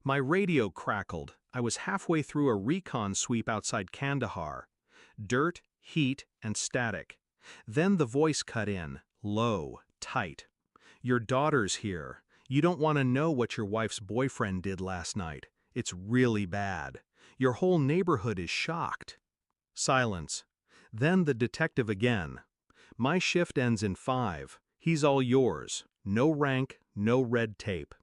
My radio crackled. I was halfway through a recon sweep outside Kandahar. Dirt, heat, and static. Then the voice cut in, low, tight. "Your daughter's here. You don't want to know what your wife's boyfriend did last night. It's really bad. Your whole neighborhood is shocked." Silence. Then the detective again. "My shift ends in 5. He's all yours. No rank, no red tape."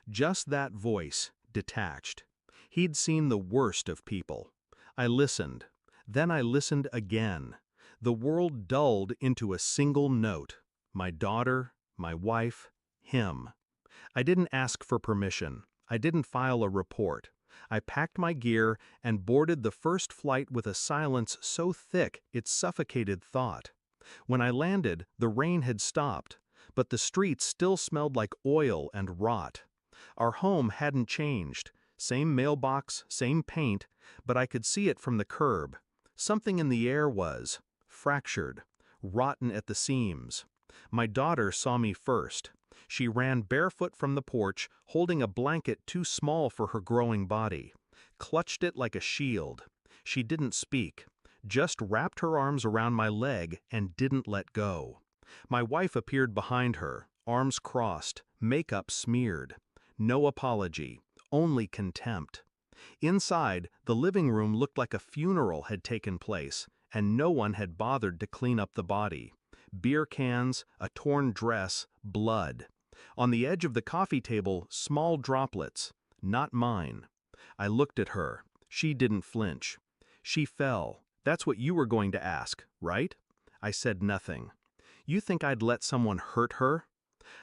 Just that voice, detached. He'd seen the worst of people. I listened. Then I listened again. The world dulled into a single note. My daughter, my wife, him. I didn't ask for permission. I didn't file a report. I packed my gear and boarded the first flight with a silence so thick it suffocated thought. When I landed, the rain had stopped, but the streets still smelled like oil and rot. Our home hadn't changed. Same mailbox, same paint, but I could see it from the curb. Something in the air was fractured, rotten at the seams. My daughter saw me first. She ran barefoot from the porch, holding a blanket too small for her growing body, clutched it like a shield. She didn't speak, just wrapped her arms around my leg and didn't let go. My wife appeared behind her, arms crossed, makeup smeared. No apology, only contempt. Inside, the living room looked like a funeral had taken place, and no one had bothered to clean up the body. Beer cans, a torn dress, blood. On the edge of the coffee table, small droplets. Not mine. I looked at her. She didn't flinch. "She fell. That's what you were going to ask, right?" I said nothing. "You think I'd let someone hurt her?"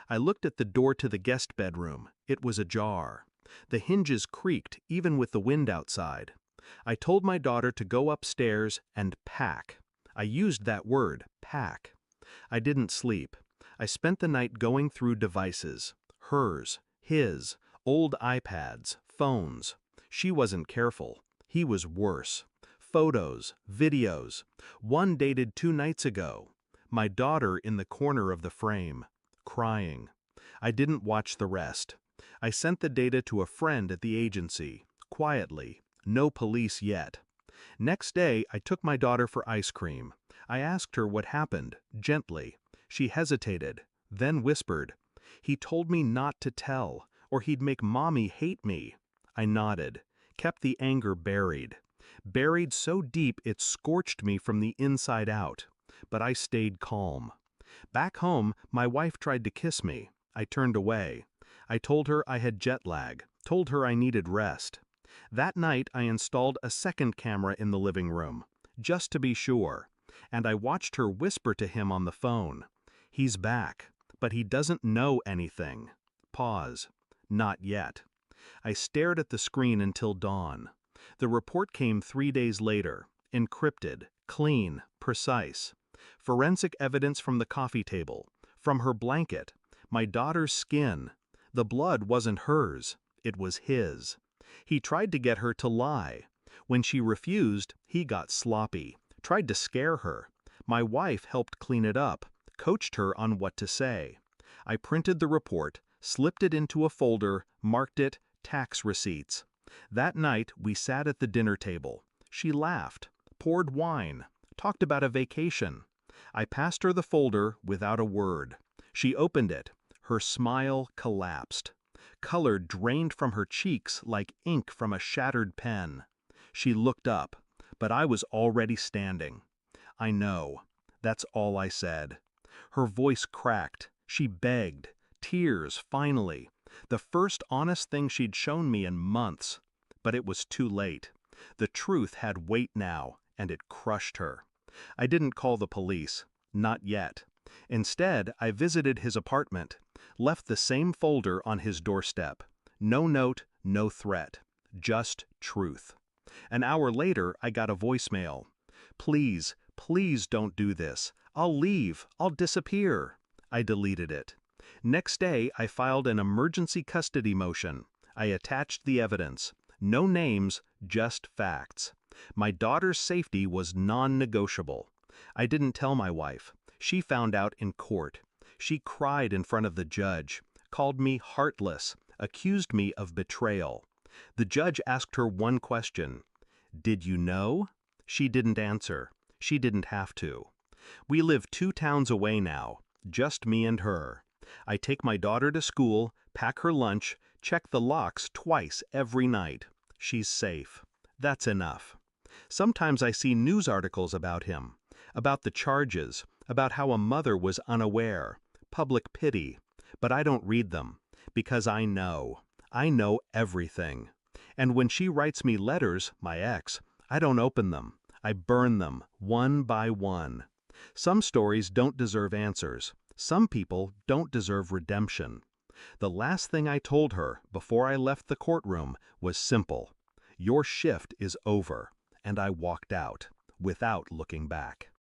I looked at the door to the guest bedroom. It was ajar. The hinges creaked even with the wind outside. I told my daughter to go upstairs and pack. I used that word, pack. I didn't sleep. I spent the night going through devices. Hers, his, old iPads, phones. She wasn't careful. He was worse. Photos, videos. One dated 2 nights ago. My daughter in the corner of the frame, crying. I didn't watch the rest. I sent the data to a friend at the agency, quietly. No police yet. Next day, I took my daughter for ice cream. I asked her what happened, gently. She hesitated, then whispered, "He told me not to tell, or he'd make Mommy hate me." I nodded, kept the anger buried. Buried so deep it scorched me from the inside out. But I stayed calm. Back home, my wife tried to kiss me. I turned away. I told her I had jet lag, told her I needed rest. That night I installed a second camera in the living room, just to be sure, and I watched her whisper to him on the phone. "He's back, but he doesn't know anything." Pause. Not yet. I stared at the screen until dawn. The report came 3 days later, encrypted, clean, precise. Forensic evidence from the coffee table, from her blanket, my daughter's skin. The blood wasn't hers, it was his. He tried to get her to lie. When she refused, he got sloppy, tried to scare her. My wife helped clean it up, coached her on what to say. I printed the report, slipped it into a folder, marked it tax receipts. That night we sat at the dinner table. She laughed, poured wine, talked about a vacation. I passed her the folder without a word. She opened it. Her smile collapsed. Color drained from her cheeks like ink from a shattered pen. She looked up, but I was already standing. "I know." That's all I said. Her voice cracked. She begged. Tears, finally. The first honest thing she'd shown me in months. But it was too late. The truth had weight now, and it crushed her. I didn't call the police. Not yet. Instead, I visited his apartment, left the same folder on his doorstep. No note, no threat. Just truth. An hour later, I got a voicemail. "Please, please don't do this. I'll leave. I'll disappear." I deleted it. Next day, I filed an emergency custody motion. I attached the evidence. No names, just facts. My daughter's safety was non-negotiable. I didn't tell my wife. She found out in court. She cried in front of the judge, called me heartless, accused me of betrayal. The judge asked her one question. Did you know? She didn't answer. She didn't have to. We live 2 towns away now, just me and her. I take my daughter to school, pack her lunch, check the locks twice every night. She's safe. That's enough. Sometimes I see news articles about him, about the charges, about how a mother was unaware, public pity, but I don't read them, because I know. I know everything. And when she writes me letters, my ex, I don't open them. I burn them, one by one. Some stories don't deserve answers. Some people don't deserve redemption. The last thing I told her before I left the courtroom was simple. Your shift is over. And I walked out, without looking back.